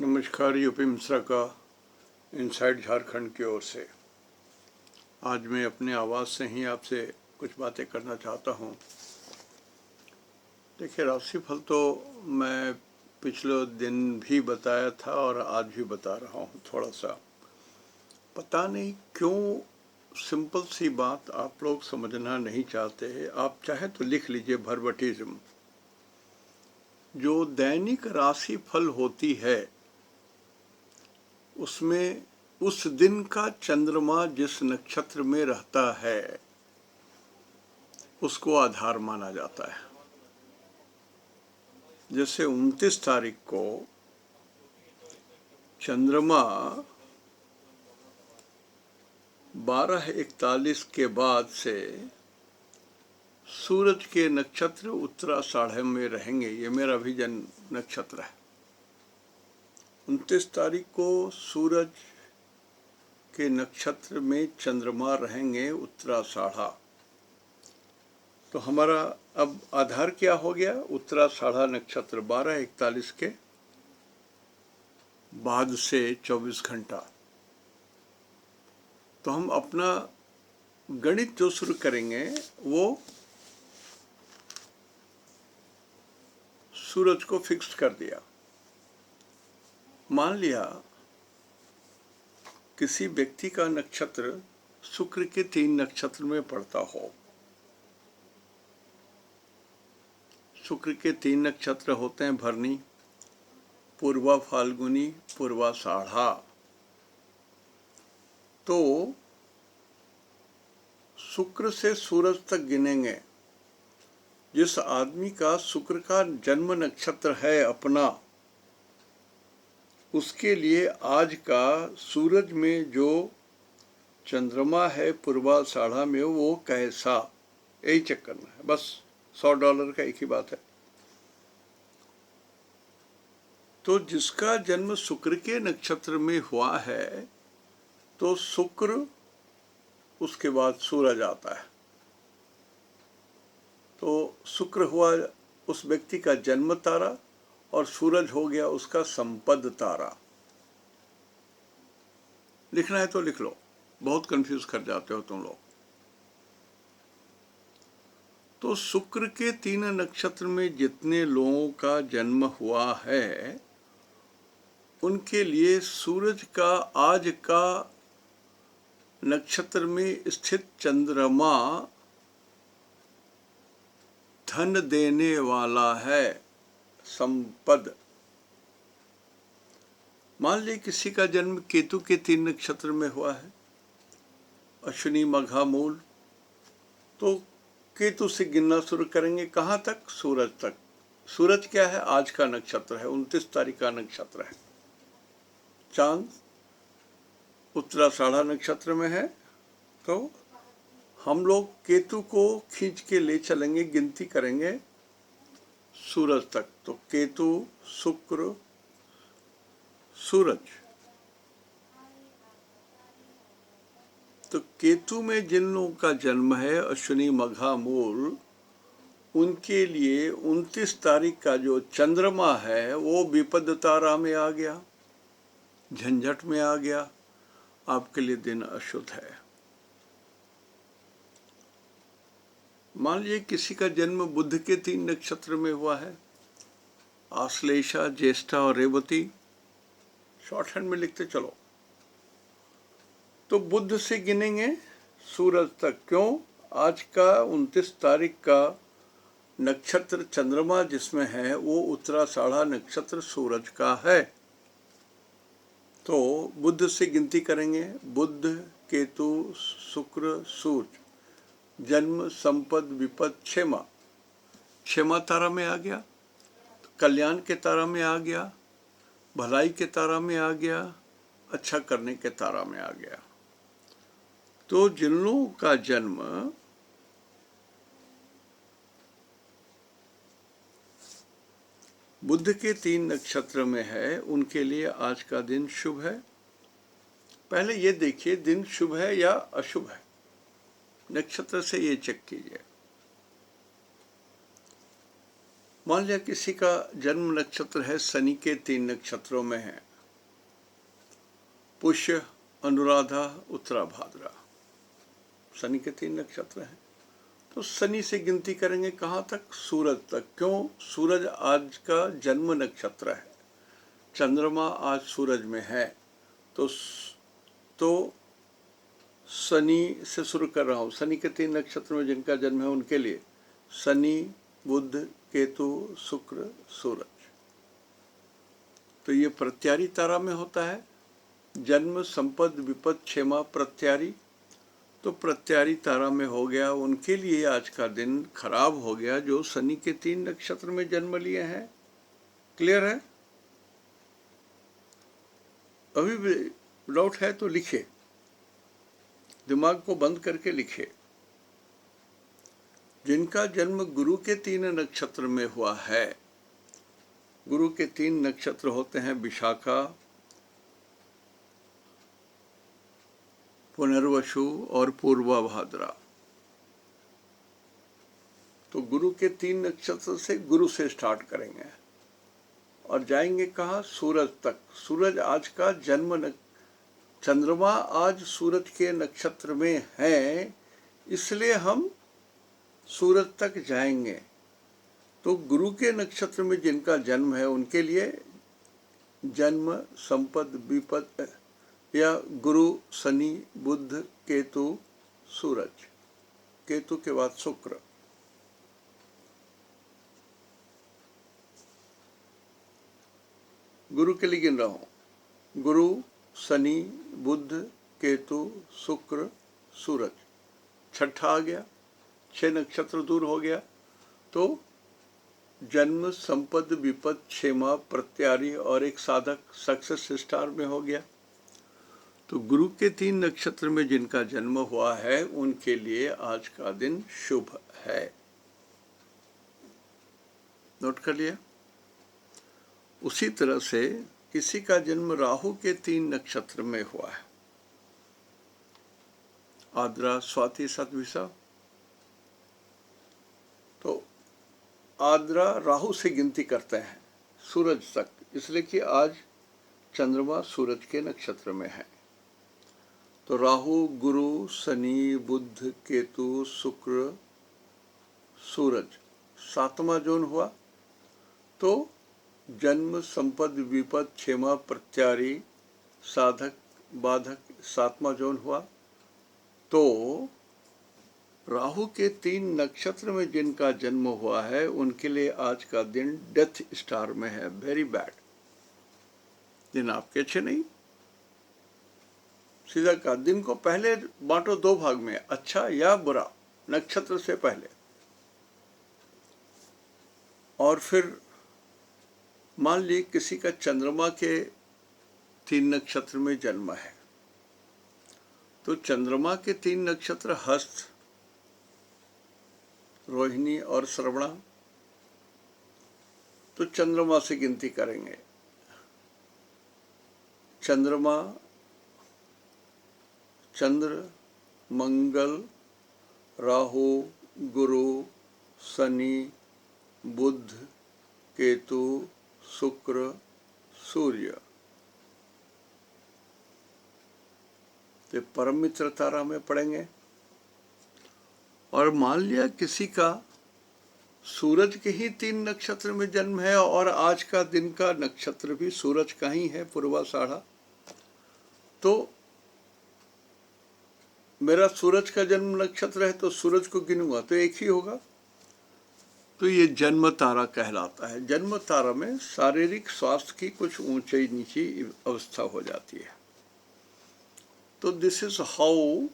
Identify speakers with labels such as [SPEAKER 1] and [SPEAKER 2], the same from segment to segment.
[SPEAKER 1] नमस्कार। यूपी मिश्रा का इनसाइड झारखंड की ओर से आज मैं अपनी आवाज़ से ही आपसे कुछ बातें करना चाहता हूँ। देखिए, राशिफल तो मैं पिछले दिन भी बताया था और आज भी बता रहा हूँ। थोड़ा सा पता नहीं क्यों सिंपल सी बात आप लोग समझना नहीं चाहते हैं। आप चाहे तो लिख लीजिए भरबटिज्म। जो दैनिक राशिफल होती है उसमें उस दिन का चंद्रमा जिस नक्षत्र में रहता है उसको आधार माना जाता है। जैसे 29 तारीख को चंद्रमा 12:41 के बाद से सूरज के नक्षत्र उत्तराषाढ़ में रहेंगे। ये मेरा भी जन्म नक्षत्र है। 29 तारीख को सूरज के नक्षत्र में चंद्रमा रहेंगे उत्तराषाढ़ा। तो हमारा अब आधार क्या हो गया? उत्तराषाढ़ा नक्षत्र 12:41 के बाद से 24 घंटा। तो हम अपना गणित जो शुरू करेंगे वो सूरज को फिक्स कर दिया। मान लिया किसी व्यक्ति का नक्षत्र शुक्र के 3 नक्षत्र में पड़ता हो। शुक्र के 3 नक्षत्र होते हैं भरणी, पूर्वा फाल्गुनी, पूर्वाषाढ़ा। तो शुक्र से सूरज तक गिनेंगे। जिस आदमी का शुक्र का जन्म नक्षत्र है अपना, उसके लिए आज का सूरज में जो चंद्रमा है पूर्वाषाढ़ा में वो कैसा, यही चेक करना है। बस $100 का एक ही बात है। तो जिसका जन्म शुक्र के नक्षत्र में हुआ है तो शुक्र, उसके बाद सूरज आता है। तो शुक्र हुआ उस व्यक्ति का जन्म तारा और सूरज हो गया उसका संपद तारा। लिखना है तो लिख लो, बहुत कंफ्यूज कर जाते हो तुम लोग। तो शुक्र के 3 नक्षत्र में जितने लोगों का जन्म हुआ है उनके लिए सूरज का आज का नक्षत्र में स्थित चंद्रमा धन देने वाला है, संपद। मान लीजिए किसी का जन्म केतु के 3 नक्षत्र में हुआ है, अश्विनी मघा मूल। तो केतु से गिनना शुरू करेंगे कहाँ तक? सूरज तक। सूरज क्या है? आज का नक्षत्र है, 29 तारीख का नक्षत्र है। चांद उत्तराषाढ़ा नक्षत्र में है। तो हम लोग केतु को खींच के ले चलेंगे, गिनती करेंगे सूरज तक। तो केतु, शुक्र, सूरज। तो केतु में जिन लोगों का जन्म है अश्विनी मघा मूल, उनके लिए 29 तारीख का जो चंद्रमा है वो विपद तारा में आ गया, झंझट में आ गया। आपके लिए दिन अशुभ है। मान लीजिए किसी का जन्म बुध के 3 नक्षत्र में हुआ है, आश्लेषा, ज्येष्ठा और रेवती। शॉर्ट हैंड में लिखते चलो। तो बुध से गिनेंगे सूरज तक। क्यों? आज का 29 तारीख का नक्षत्र चंद्रमा जिसमें है वो उत्तराषाढ़ा नक्षत्र सूरज का है। तो बुध से गिनती करेंगे, बुध, केतु, शुक्र, सूर्य। जन्म, संपद, विपद, क्षेमा। क्षेमा तारा में आ गया, कल्याण के तारा में आ गया, भलाई के तारा में आ गया, अच्छा करने के तारा में आ गया। तो जिन लोगों का जन्म बुध के 3 नक्षत्र में है उनके लिए आज का दिन शुभ है। पहले ये देखिए दिन शुभ है या अशुभ है, नक्षत्र से ये चेक कीजिए। मान लिया किसी का जन्म नक्षत्र है शनि के 3 नक्षत्रों में है, पुष्य, अनुराधा, उत्तरा भाद्रा, शनि के 3 नक्षत्र हैं। तो शनि से गिनती करेंगे कहाँ तक? सूरज तक। क्यों? सूरज आज का जन्म नक्षत्र है, चंद्रमा आज सूरज में है, तो शनि से शुरू कर रहा हूँ। शनि के 3 नक्षत्र में जिनका जन्म है उनके लिए शनि, बुध, केतु, शुक्र, सूरज। तो ये प्रत्यारी तारा में होता है। जन्म, संपद, विपद, क्षेमा, प्रत्यारी, तो प्रत्यारी तारा में हो गया। उनके लिए आज का दिन खराब हो गया जो शनि के 3 नक्षत्र में जन्म लिए हैं। क्लियर है? अभी भी डाउट है तो लिखे, दिमाग को बंद करके लिखे। जिनका जन्म गुरु के 3 नक्षत्र में हुआ है, गुरु के 3 नक्षत्र होते हैं विशाखा, पुनर्वसु और पूर्वा भाद्रा। तो गुरु के 3 नक्षत्र से गुरु से स्टार्ट करेंगे और जाएंगे कहाँ? सूरज तक। सूरज आज का जन्म चंद्रमा आज सूरज के नक्षत्र में है, इसलिए हम सूरज तक जाएंगे। तो गुरु के नक्षत्र में जिनका जन्म है उनके लिए जन्म, संपद, विपद या गुरु, शनि, बुध, केतु, सूरज, केतु के बाद शुक्र। गुरु के लिए गिन रहा हूं, गुरु, शनि, बुध, केतु, शुक्र, सूरज, छठा आ गया, 6 नक्षत्र दूर हो गया। तो जन्म, संपद, विपद, क्षेमा, प्रत्यारी और एक साधक सक्सेस स्टार में हो गया। तो गुरु के 3 नक्षत्र में जिनका जन्म हुआ है उनके लिए आज का दिन शुभ है। नोट कर लिया? उसी तरह से किसी का जन्म राहु के 3 नक्षत्र में हुआ है, आद्रा, स्वाति, शतभिषा, तो आद्रा राहु से गिनती करते हैं सूरज तक, इसलिए कि आज चंद्रमा सूरज के नक्षत्र में है। तो राहु, गुरु, शनि, बुध, केतु, शुक्र, सूरज 7वां जोन हुआ। तो जन्म, संपद, विपद, क्षेमा, प्रत्यारी, साधक, बाधक 7वां जोन हुआ। तो राहु के 3 नक्षत्र में जिनका जन्म हुआ है उनके लिए आज का दिन डेथ स्टार में है, वेरी बैड दिन, आपके अच्छे नहीं। सीधा का दिन को पहले बांटो 2 भाग में, अच्छा या बुरा, नक्षत्र से पहले। और फिर मान ली किसी का चंद्रमा के 3 नक्षत्र में जन्म है, तो चंद्रमा के 3 नक्षत्र हस्त, रोहिणी और श्रवणा। तो चंद्रमा से गिनती करेंगे, चंद्रमा, चंद्र, मंगल, राहु, गुरु, शनि, बुध, केतु, शुक्र, सूर्य। तो परम मित्र तारा में पढ़ेंगे। और मान लिया किसी का सूरज के ही 3 नक्षत्र में जन्म है और आज का दिन का नक्षत्र भी सूरज का ही है, पूर्वाषाढ़ा, तो मेरा सूरज का जन्म नक्षत्र है तो सूरज को गिनूंगा तो एक ही होगा। तो ये जन्म तारा कहलाता है। जन्म तारा में शारीरिक स्वास्थ्य की कुछ ऊंची नीची अवस्था हो जाती है। तो दिस इज हाउ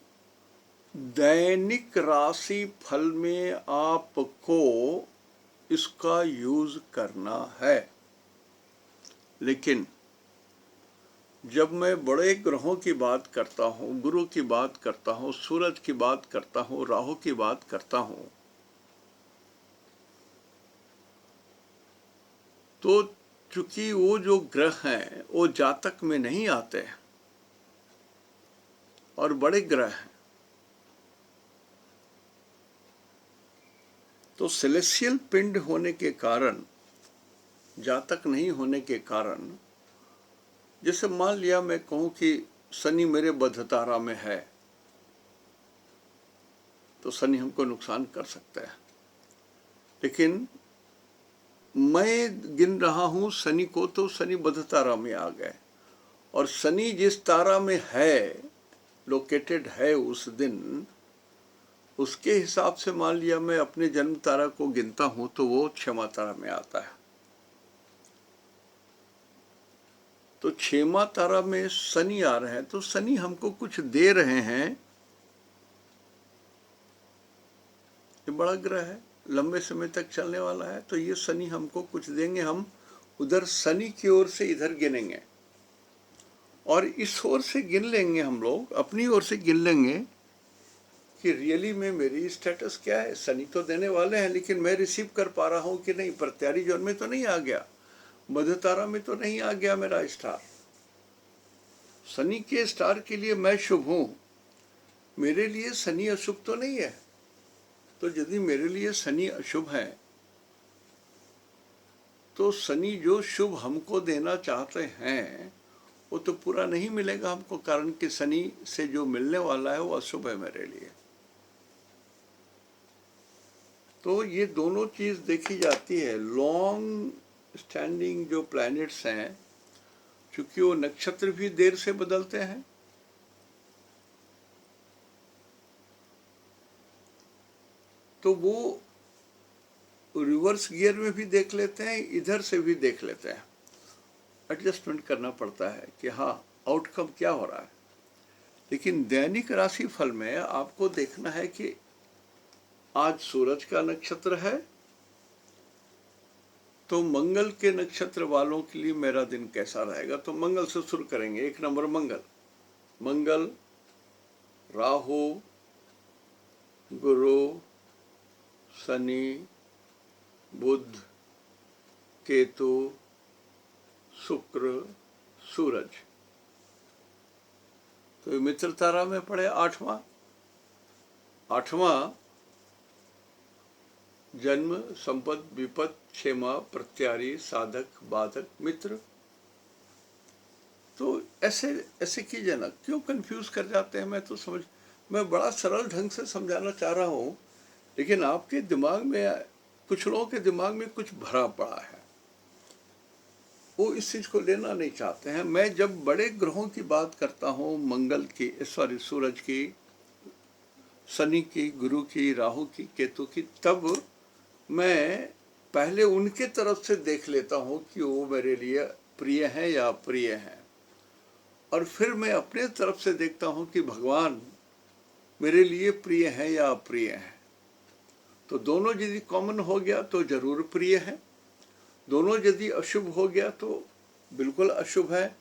[SPEAKER 1] दैनिक राशि फल में आपको इसका यूज करना है। लेकिन जब मैं बड़े ग्रहों की बात करता हूँ, गुरु की बात करता हूँ, सूरज की बात करता हूँ, राहु की बात करता हूँ, तो चूंकि वो जो ग्रह हैं वो जातक में नहीं आते हैं और बड़े ग्रह हैं, तो सेलेस्टियल पिंड होने के कारण, जातक नहीं होने के कारण, जैसे मान लिया मैं कहूँ कि शनि मेरे बध तारा में है तो शनि हमको नुकसान कर सकता है, लेकिन मैं गिन रहा हूं शनि को, तो शनि बध तारा में आ गए, और शनि जिस तारा में है, लोकेटेड है उस दिन, उसके हिसाब से मान लिया मैं अपने जन्म तारा को गिनता हूं तो वो क्षमा तारा में आता है। तो क्षेमा तारा में शनि आ रहे हैं, तो शनि हमको कुछ दे रहे हैं। ये बड़ा ग्रह है, लंबे समय तक चलने वाला है, तो ये शनि हमको कुछ देंगे। हम उधर शनि की ओर से इधर गिनेंगे और इस ओर से गिन लेंगे, हम लोग अपनी ओर से गिन लेंगे कि रियली में मेरी स्टेटस क्या है। शनि तो देने वाले हैं, लेकिन मैं रिसीव कर पा रहा हूं कि नहीं। प्रत्यारी जोन में तो नहीं आ गया, मध्य तारा में तो नहीं आ गया मेरा स्टार। शनि के स्टार के लिए मैं शुभ हूं, मेरे लिए शनि अशुभ तो नहीं है। तो यदि मेरे लिए शनि अशुभ है, तो शनि जो शुभ हमको देना चाहते हैं वो तो पूरा नहीं मिलेगा हमको, कारण कि शनि से जो मिलने वाला है वो अशुभ है मेरे लिए। तो ये दोनों चीज देखी जाती है। लॉन्ग स्टैंडिंग जो प्लैनेट्स हैं, चूंकि वो नक्षत्र भी देर से बदलते हैं, तो वो रिवर्स गियर में भी देख लेते हैं, इधर से भी देख लेते हैं। एडजस्टमेंट करना पड़ता है कि हाँ आउटकम क्या हो रहा है। लेकिन दैनिक राशि फल में आपको देखना है कि आज सूरज का नक्षत्र है, तो मंगल के नक्षत्र वालों के लिए मेरा दिन कैसा रहेगा। तो मंगल से शुरू करेंगे। 1 नंबर मंगल। मंगल, राहु, गुरु, शनि, बुध, केतु, शुक्र, सूरज। तो मित्र तारा में पड़े 8वां। जन्म, संपद, विपद, क्षेमा, प्रत्यारी, साधक, बाधक, मित्र। तो ऐसे ऐसे कीजिए ना, क्यों कंफ्यूज कर जाते हैं। मैं बड़ा सरल ढंग से समझाना चाह रहा हूँ, लेकिन आपके दिमाग में, कुछ लोगों के दिमाग में कुछ भरा पड़ा है, वो इस चीज को लेना नहीं चाहते हैं। मैं जब बड़े ग्रहों की बात करता हूँ, मंगल की, सूरज की, शनि की, गुरु की, राहु की, केतु की, तब मैं पहले उनके तरफ से देख लेता हूं कि वो मेरे लिए प्रिय हैं या अप्रिय हैं, और फिर मैं अपने तरफ से देखता हूं कि भगवान मेरे लिए प्रिय हैं या अप्रिय हैं। तो दोनों यदि कॉमन हो गया तो जरूर प्रिय है, दोनों यदि अशुभ हो गया तो बिल्कुल अशुभ है।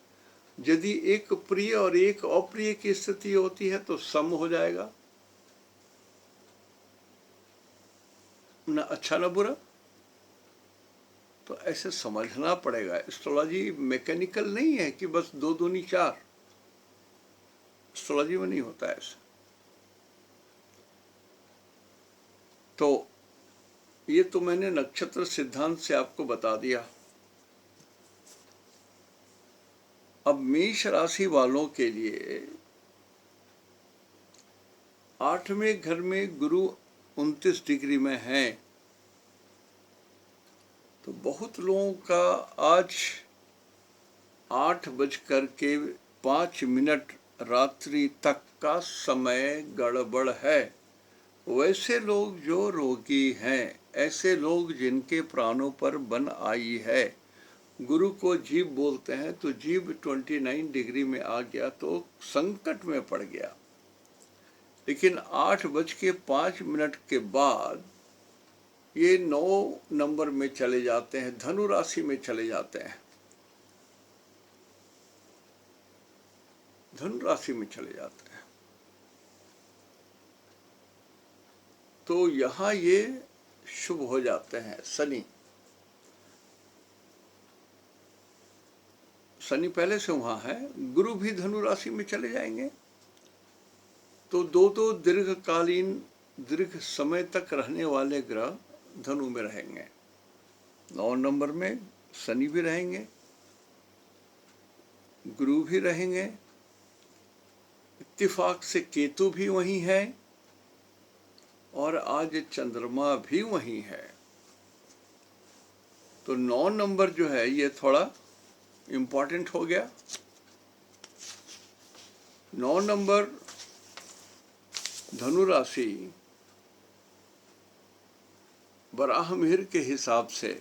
[SPEAKER 1] यदि एक प्रिय और एक अप्रिय की स्थिति होती है तो सम हो जाएगा, ना अच्छा ना बुरा। तो ऐसे समझना पड़ेगा। एस्ट्रोलॉजी मैकेनिकल नहीं है कि बस 2 दूनी 4। एस्ट्रोलॉजी में नहीं होता है ऐसा। तो ये तो मैंने नक्षत्र सिद्धांत से आपको बता दिया। अब मेष राशि वालों के लिए 8वें घर में गुरु 29 डिग्री में है, तो बहुत लोगों का आज 8:05 रात्रि तक का समय गड़बड़ है। वैसे लोग जो रोगी हैं, ऐसे लोग जिनके प्राणों पर बन आई है, गुरु को जीव बोलते हैं, तो जीव 29 डिग्री में आ गया तो संकट में पड़ गया। लेकिन 8:05 के बाद ये 9 नंबर में चले जाते हैं, धनु राशि में चले जाते हैं, धनु राशि में चले जाते हैं। तो यहां ये शुभ हो जाते हैं। शनि पहले से वहां है, गुरु भी धनु राशि में चले जाएंगे, तो दो दीर्घकालीन, दीर्घ समय तक रहने वाले ग्रह धनु में रहेंगे। 9 नंबर में शनि भी रहेंगे, गुरु भी रहेंगे, इत्तिफाक से केतु भी वहीं है और आज चंद्रमा भी वहीं है। तो 9 नंबर जो है ये थोड़ा इम्पोर्टेंट हो गया। 9 नंबर धनु राशि वराह मिहिर के हिसाब से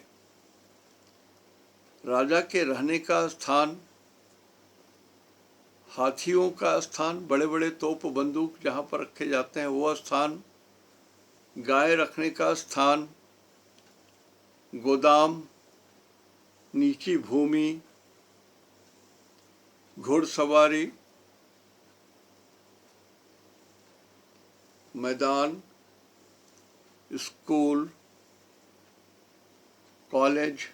[SPEAKER 1] राजा के रहने का स्थान, हाथियों का स्थान, बड़े बड़े तोप बंदूक जहाँ पर रखे जाते हैं वो स्थान, गाय रखने का स्थान, गोदाम, नीची भूमि, घुड़सवारी, मैदान, स्कूल, कॉलेज,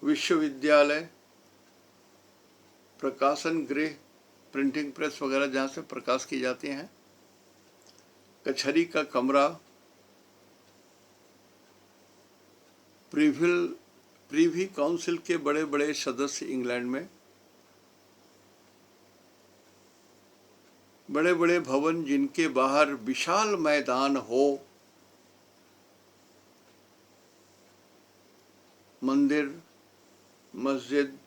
[SPEAKER 1] विश्वविद्यालय, प्रकाशन गृह, प्रिंटिंग प्रेस वगैरह जहाँ से प्रकाश की जाती हैं, कचहरी का कमरा, प्रीवी काउंसिल के बड़े बड़े सदस्य इंग्लैंड में, बड़े बड़े भवन जिनके बाहर विशाल मैदान हो, मंदिर, मस्जिद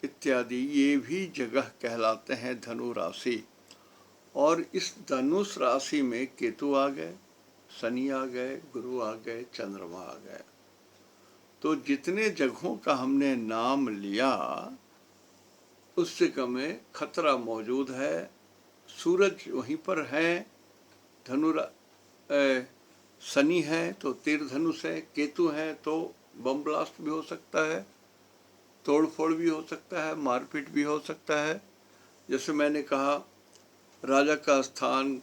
[SPEAKER 1] इत्यादि, ये भी जगह कहलाते हैं धनु राशि। और इस धनुष राशि में केतु आ गए, शनि आ गए, गुरु आ गए, चंद्रमा आ गए। तो जितने जगहों का हमने नाम लिया उससे कमें खतरा मौजूद है। सूरज वहीं पर है, शनि है तो तीर धनुष है, केतु है तो बम ब्लास्ट भी हो सकता है, तोड़फोड़ भी हो सकता है, मारपीट भी हो सकता है। जैसे मैंने कहा, राजा का स्थान,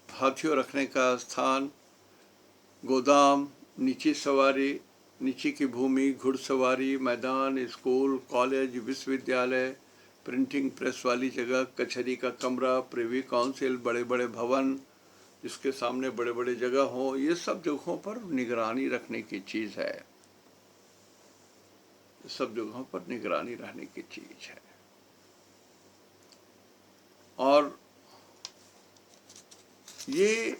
[SPEAKER 1] हाथियों रखने का स्थान, गोदाम, नीची सवारी, नीचे की भूमि, घुड़सवारी, मैदान, स्कूल, कॉलेज, विश्वविद्यालय, प्रिंटिंग प्रेस वाली जगह, कचहरी का कमरा, प्रिवी काउंसिल, बड़े बड़े भवन जिसके सामने बड़े बड़े जगह हों, ये सब जगहों पर निगरानी रखने की चीज़ है। सब जगहों पर निगरानी रहने की चीज़ है। और ये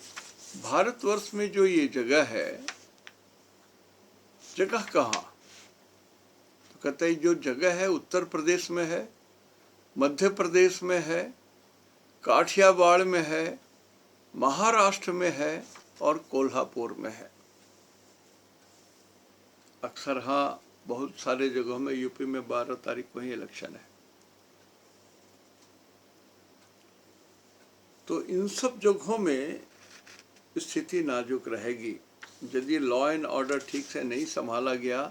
[SPEAKER 1] भारतवर्ष में जो ये जगह है, जगह कहाँ? तो कहते हैं जो जगह है उत्तर प्रदेश में है, मध्य प्रदेश में है, काठियावाड़ में है, महाराष्ट्र में है और कोल्हापुर में है। अक्सर हाँ, बहुत सारे जगहों में यूपी में 12 तारीख को ही इलेक्शन है। तो इन सब जगहों में स्थिति नाजुक रहेगी। यदि लॉ एंड ऑर्डर ठीक से नहीं संभाला गया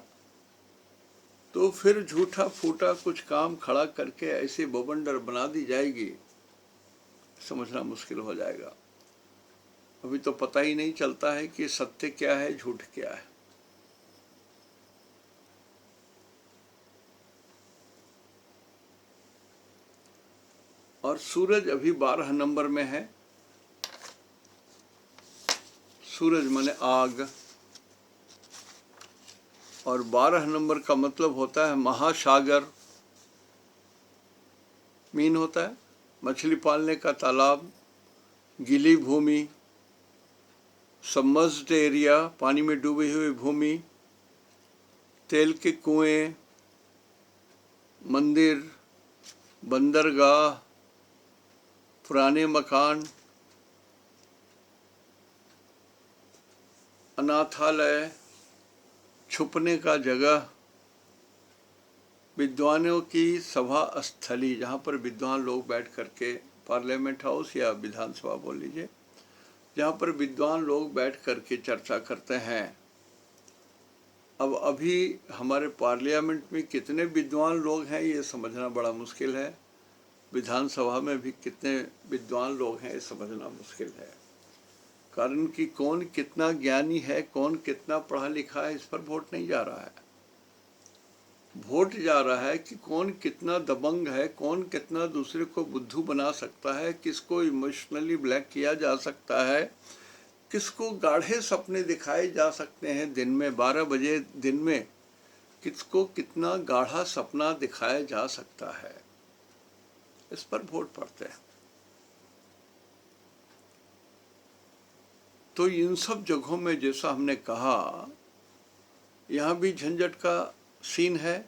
[SPEAKER 1] तो फिर झूठा फूटा कुछ काम खड़ा करके ऐसी बवंडर बना दी जाएगी, समझना मुश्किल हो जाएगा। अभी तो पता ही नहीं चलता है कि सत्य क्या है, झूठ क्या है। और सूरज अभी 12 नंबर में है। सूरज माने आग, और 12 नंबर का मतलब होता है महासागर। मीन होता है मछली पालने का तालाब, गीली भूमि, सबमर्ज्ड एरिया, पानी में डूबी हुई भूमि, तेल के कुएं, मंदिर, बंदरगाह, पुराने मकान, अनाथालय, छुपने का जगह, विद्वानों की सभा स्थली, जहाँ पर विद्वान लोग बैठ करके, पार्लियामेंट हाउस या विधानसभा बोल लीजिए, जहाँ पर विद्वान लोग बैठ करके चर्चा करते हैं। अब अभी हमारे पार्लियामेंट में कितने विद्वान लोग हैं ये समझना बड़ा मुश्किल है। विधानसभा में भी कितने विद्वान लोग हैं ये समझना मुश्किल है। कारण कि कौन कितना ज्ञानी है, कौन कितना पढ़ा लिखा है, इस पर वोट नहीं जा रहा है। वोट जा रहा है कि कौन कितना दबंग है, कौन कितना दूसरे को बुद्धू बना सकता है, किसको इमोशनली ब्लैक किया जा सकता है, किसको गाढ़े सपने दिखाए जा सकते हैं दिन में 12 बजे दिन में, किसको कितना गाढ़ा सपना दिखाया जा सकता है। इस पर वोट पड़ते हैं। तो इन सब जगहों में जैसा हमने कहा, यहाँ भी झंझट का सीन है।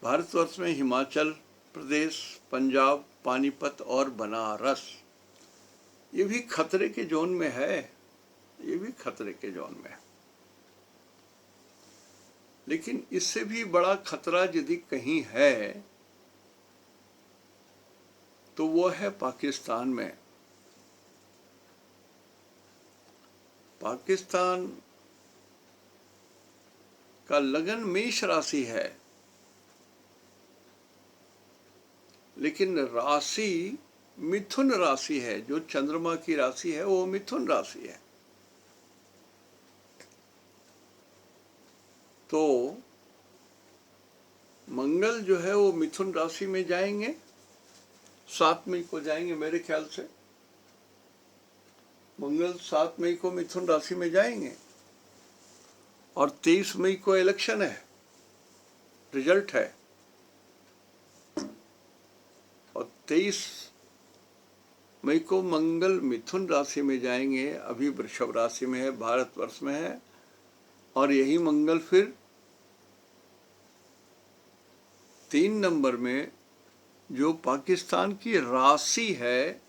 [SPEAKER 1] भारतवर्ष में हिमाचल प्रदेश, पंजाब, पानीपत और बनारस, ये भी खतरे के जोन में है, ये भी खतरे के जोन में है। लेकिन इससे भी बड़ा खतरा यदि कहीं है तो वो है पाकिस्तान में। पाकिस्तान का लगन मेष राशि है, लेकिन राशि मिथुन राशि है। जो चंद्रमा की राशि है वो मिथुन राशि है। तो मंगल जो है वो मिथुन राशि में जाएंगे, 7 मई को जाएंगे मेरे ख्याल से। मंगल 7 मई को मिथुन राशि में जाएंगे और 23 मई को इलेक्शन है, रिजल्ट है। और 23 मई को मंगल मिथुन राशि में जाएंगे, अभी वृषभ राशि में है, भारतवर्ष में है। और यही मंगल फिर 3 नंबर में जो पाकिस्तान की राशि है,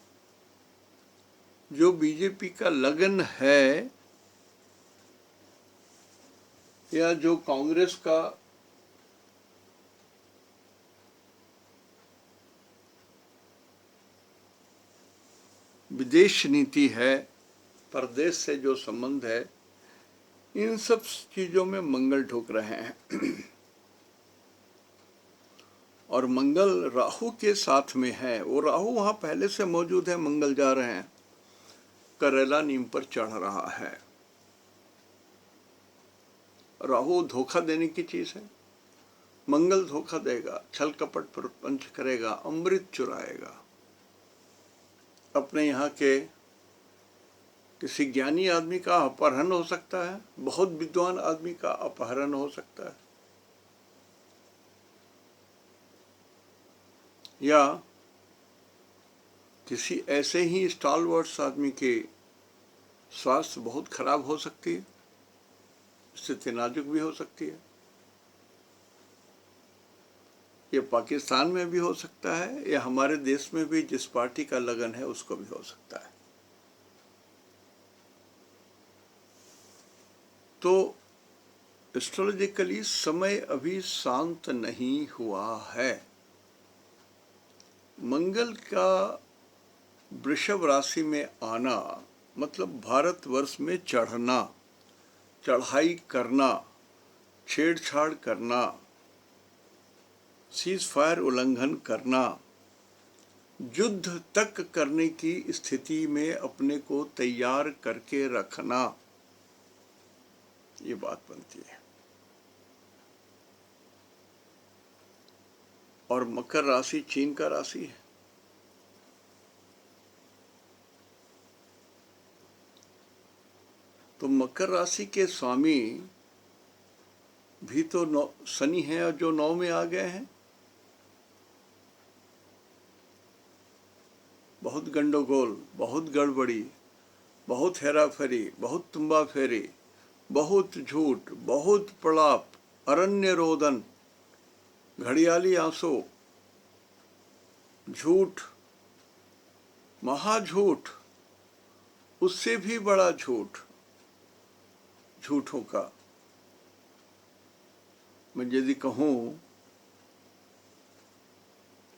[SPEAKER 1] जो बीजेपी का लगन है, या जो कांग्रेस का विदेश नीति है, परदेश से जो संबंध है, इन सब चीजों में मंगल ढुक रहे हैं। और मंगल राहु के साथ में है। वो राहु वहां पहले से मौजूद है, मंगल जा रहे हैं, करेला नीम पर चढ़ रहा है। राहु धोखा देने की चीज है, मंगल धोखा देगा, छल कपट प्रपंच करेगा, अमृत चुराएगा। अपने यहाँ के किसी ज्ञानी आदमी का अपहरण हो सकता है, बहुत विद्वान आदमी का अपहरण हो सकता है, या किसी ऐसे ही स्टालवर्ड्स आदमी के स्वास्थ्य बहुत खराब हो सकती है, स्थिति नाजुक भी हो सकती है। ये पाकिस्तान में भी हो सकता है, या हमारे देश में भी जिस पार्टी का लगन है उसको भी हो सकता है। तो एस्ट्रोलॉजिकली समय अभी शांत नहीं हुआ है। मंगल का वृषभ राशि में आना मतलब भारतवर्ष में चढ़ना, चढ़ाई करना, छेड़छाड़ करना, सीज फायर उल्लंघन करना, युद्ध तक करने की स्थिति में अपने को तैयार करके रखना, ये बात बनती है। और मकर राशि चीन का राशि है। तो मकर राशि के स्वामी भी तो शनि है, और जो 9 में आ गए हैं। बहुत गंडोगोल, बहुत गड़बड़ी, बहुत हेराफेरी, बहुत तुम्बा फेरी, बहुत झूठ, बहुत प्रलाप, अरण्य रोदन, घड़ियाली आंसू, झूठ, महाझूठ, उससे भी बड़ा झूठ, झूठों का। मैं यदि कहूं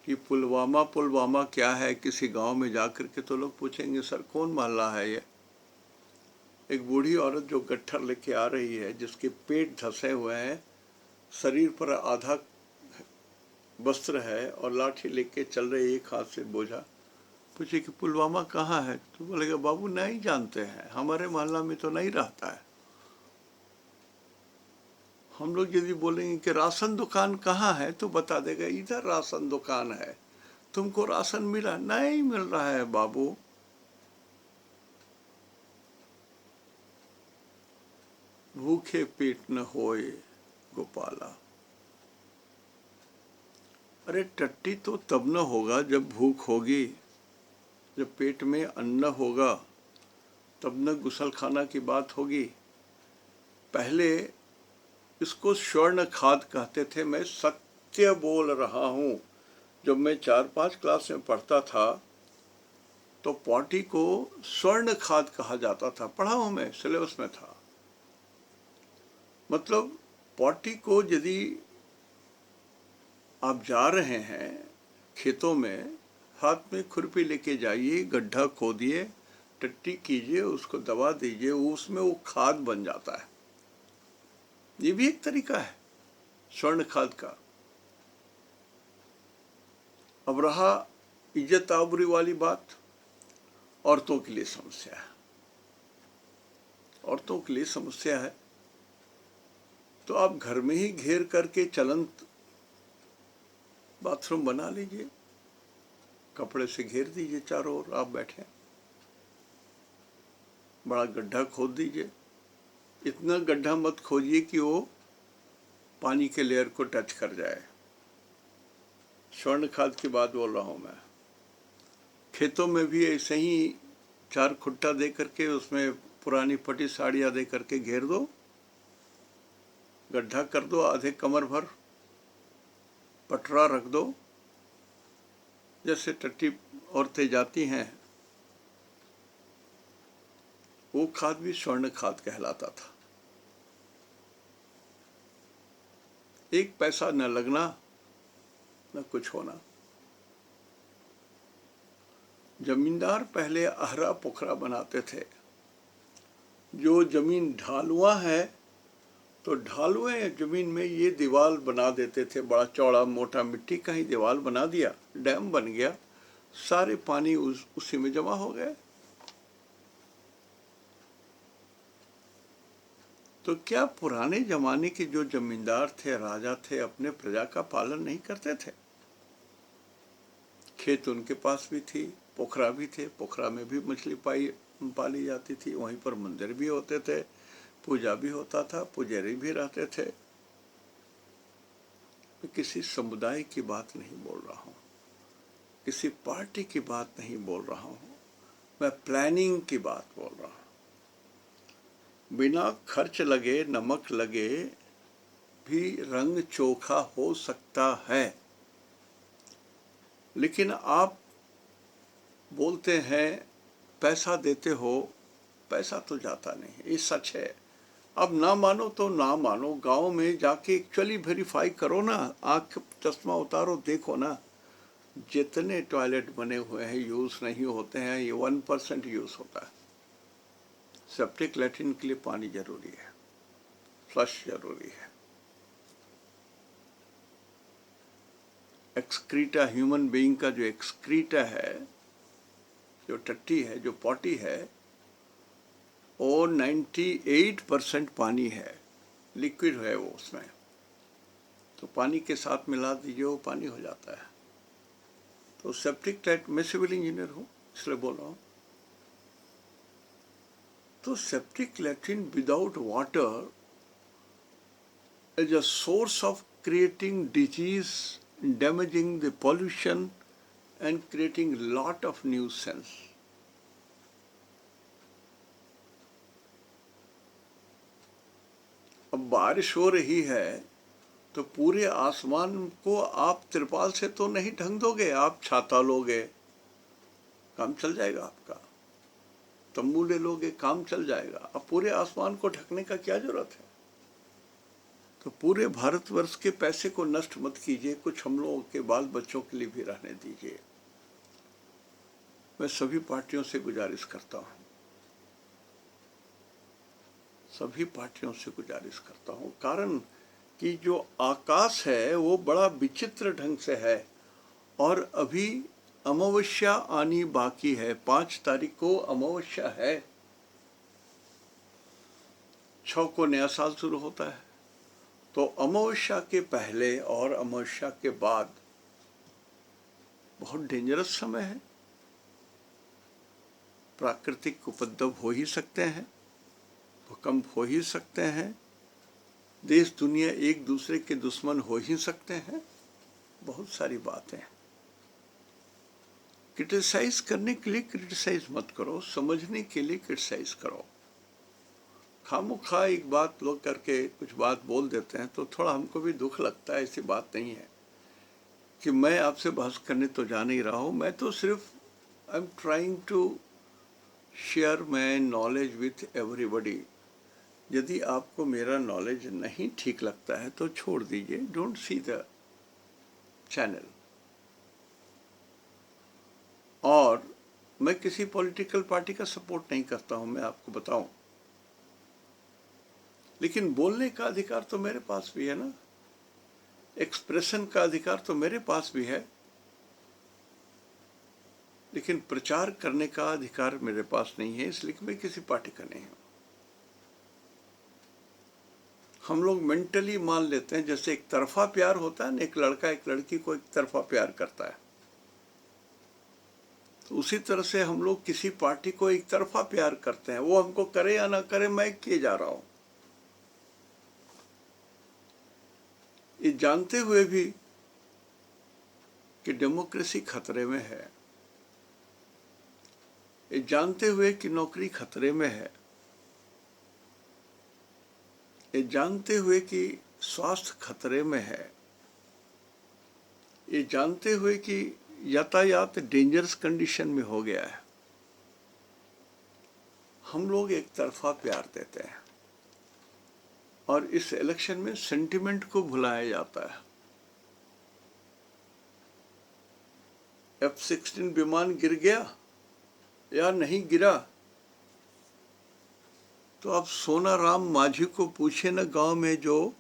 [SPEAKER 1] कि पुलवामा क्या है, किसी गांव में जाकर के, तो लोग पूछेंगे सर कौन मोहल्ला है ये। एक बूढ़ी औरत जो गट्ठर लेके आ रही है, जिसके पेट धंसे हुए हैं, शरीर पर आधा वस्त्र है और लाठी लेके चल रही, एक हाथ से बोझा। पूछे कि पुलवामा कहाँ है, तो बोलेगा बाबू नहीं जानते हैं, हमारे मोहल्ला में तो नहीं रहता है। हम लोग यदि बोलेंगे कि राशन दुकान कहाँ है, तो बता देगा इधर राशन दुकान है। तुमको राशन मिला? नहीं मिल रहा है बाबू। भूखे पेट न होए गोपाला। अरे टट्टी तो तब न होगा जब भूख होगी, जब पेट में अन्न होगा, तब न गुसलखाना की बात होगी। पहले इसको स्वर्ण खाद कहते थे। मैं सत्य बोल रहा हूँ। जब मैं 4-5 क्लास में पढ़ता था तो पॉटी को स्वर्ण खाद कहा जाता था। पढ़ा हूँ मैं, सिलेबस में था। मतलब पॉटी को यदि आप जा रहे हैं खेतों में, हाथ में खुरपी लेके जाइए, गड्ढा खोदिए, टट्टी कीजिए, उसको दबा दीजिए, उसमें वो खाद बन जाता है। ये भी एक तरीका है स्वर्ण खाद का। अब रहा इज्जत आबरू वाली बात, औरतों के लिए समस्या है। औरतों के लिए समस्या है तो आप घर में ही घेर करके चलंत बाथरूम बना लीजिए, कपड़े से घेर दीजिए चारों ओर, आप बैठे, बड़ा गड्ढा खोद दीजिए। इतना गड्ढा मत खोदिए कि वो पानी के लेयर को टच कर जाए। स्वर्ण खाद की बात बोल रहा हूँ मैं। खेतों में भी ऐसे ही 4 खुट्टा दे करके उसमें पुरानी फटी साड़ियाँ दे करके घेर दो, गड्ढा कर दो, आधे कमर भर पटरा रख दो। जैसे टट्टी औरतें जाती हैं, वो खाद भी स्वर्ण खाद कहलाता था। 1 पैसा न लगना न कुछ होना। जमींदार पहले अहरा पोखरा बनाते थे। जो जमीन ढालुआ है तो ढालुए जमीन में ये दीवार बना देते थे, बड़ा चौड़ा मोटा मिट्टी का ही दीवार बना दिया, डैम बन गया, सारे पानी उसी में जमा हो गए। तो क्या पुराने जमाने के जो जमींदार थे, राजा थे, अपने प्रजा का पालन नहीं करते थे? खेत उनके पास भी थी, पोखरा भी थे, पोखरा में भी मछली पाली जाती थी, वहीं पर मंदिर भी होते थे, पूजा भी होता था, पुजारी भी रहते थे। मैं किसी समुदाय की बात नहीं बोल रहा हूँ, किसी पार्टी की बात नहीं बोल रहा हूँ, मैं प्लानिंग की बात बोल रहा हूँ। बिना खर्च लगे, नमक लगे भी रंग चोखा हो सकता है। लेकिन आप बोलते हैं पैसा देते हो, पैसा तो जाता नहीं, ये सच है। अब ना मानो तो ना मानो, गांव में जाके एक्चुअली वेरीफाई करो ना, आँख चश्मा उतारो, देखो ना, जितने टॉयलेट बने हुए हैं यूज़ नहीं होते हैं, ये 1% यूज़ होता है। सेप्टिक लैट्रिन के लिए पानी जरूरी है, फ्लश जरूरी है। एक्सक्रीटा, ह्यूमन बीइंग का जो एक्सक्रीटा है, जो टट्टी है, जो पॉटी है, वो 98% पानी है, लिक्विड है वो उसमें। तो पानी के साथ मिला दीजिए, वो पानी हो जाता है। तो सेप्टिक टैंक, मैं सिविल इंजीनियर हूँ इसलिए बोल रहा हूँ। तो septic latrine without water is a source of creating disease, damaging the pollution and creating lot of nuisance. अब बारिश हो रही है तो पूरे आसमान को आप तिरपाल से तो नहीं ढक दोगे, आप छाता लोगे, काम चल जाएगा आपका। तंबू ले लोगे, काम चल जाएगा। अब पूरे आसमान को ढकने का क्या जरूरत है? तो पूरे भारतवर्ष के पैसे को नष्ट मत कीजिए, कुछ हम लोगों के बाल बच्चों के लिए भी रहने दीजिए। मैं सभी पार्टियों से गुजारिश करता हूँ, सभी पार्टियों से गुजारिश करता हूँ, कारण कि जो आकाश है वो बड़ा विचित्र ढंग से है और अभी अमावस्या आनी बाकी है। 5 तारीख को अमावस्या है, 6 को नया साल शुरू होता है। तो अमावस्या के पहले और अमावस्या के बाद बहुत डेंजरस समय है। प्राकृतिक उपद्रव हो ही सकते हैं, भूकंप हो ही सकते हैं, देश दुनिया एक दूसरे के दुश्मन हो ही सकते हैं, बहुत सारी बातें। क्रिटिसाइज करने के लिए क्रिटिसाइज मत करो, समझने के लिए क्रिटिसाइज करो। खामोखा एक बात लोग करके कुछ बात बोल देते हैं तो थोड़ा हमको भी दुख लगता है। ऐसी बात नहीं है कि मैं आपसे बहस करने तो जा नहीं रहा हूं, मैं तो सिर्फ I am trying to share my knowledge with everybody. यदि आपको मेरा नॉलेज नहीं ठीक लगता है तो छोड़ दीजिए, डोंट सी द चैनल। और मैं किसी पॉलिटिकल पार्टी का सपोर्ट नहीं करता हूं, मैं आपको बताऊं, लेकिन बोलने का अधिकार तो मेरे पास भी है ना, एक्सप्रेशन का अधिकार तो मेरे पास भी है, लेकिन प्रचार करने का अधिकार मेरे पास नहीं है, इसलिए कि मैं किसी पार्टी का नहीं हूं। हम लोग मेंटली मान लेते हैं जैसे एक तरफा प्यार होता है ना, एक लड़का एक लड़की को एक तरफा प्यार करता है, तो उसी तरह से हम लोग किसी पार्टी को एक तरफा प्यार करते हैं। वो हमको करे या ना करे, मैं किए जा रहा हूं, ये जानते हुए भी कि डेमोक्रेसी खतरे में है, ये जानते हुए कि नौकरी खतरे में है, ये जानते हुए कि स्वास्थ्य खतरे में है, ये जानते हुए कि यातायात डेंजरस कंडीशन में हो गया है, हम लोग एक तरफा प्यार देते हैं और इस इलेक्शन में सेंटिमेंट को भुलाया जाता है। F-16 विमान गिर गया या नहीं गिरा, तो आप सोनाराम मांझी को पूछे ना, गांव में जो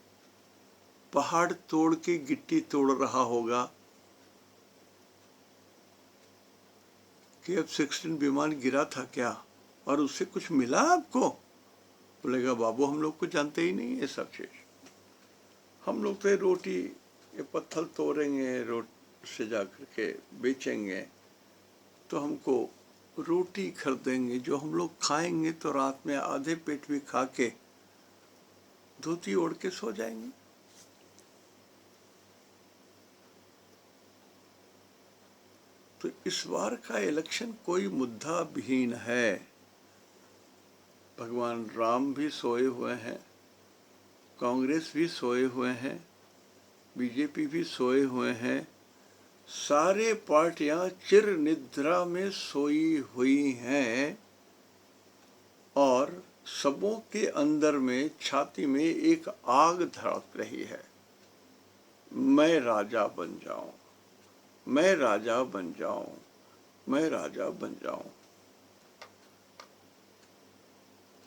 [SPEAKER 1] पहाड़ तोड़ के गिट्टी तोड़ रहा होगा, कि F-16 विमान गिरा था क्या और उससे कुछ मिला आपको? बोलेगा बाबू हम लोग को जानते ही नहीं ये सब चीज, हम लोग तो रोटी ये पत्थर तोड़ेंगे, रोट से जा करके बेचेंगे तो हमको रोटी खरीदेंगे, जो हम लोग खाएंगे तो रात में आधे पेट भी खा के धोती ओढ़ के सो जाएंगे। तो इस बार का इलेक्शन कोई मुद्दा विहीन है। भगवान राम भी सोए हुए हैं, कांग्रेस भी सोए हुए हैं, बीजेपी भी सोए हुए हैं, सारे पार्टियां चिर निद्रा में सोई हुई हैं और सबों के अंदर में छाती में एक आग धड़क रही है, मैं राजा बन जाऊं, मैं राजा बन जाऊं, मैं राजा बन जाऊं।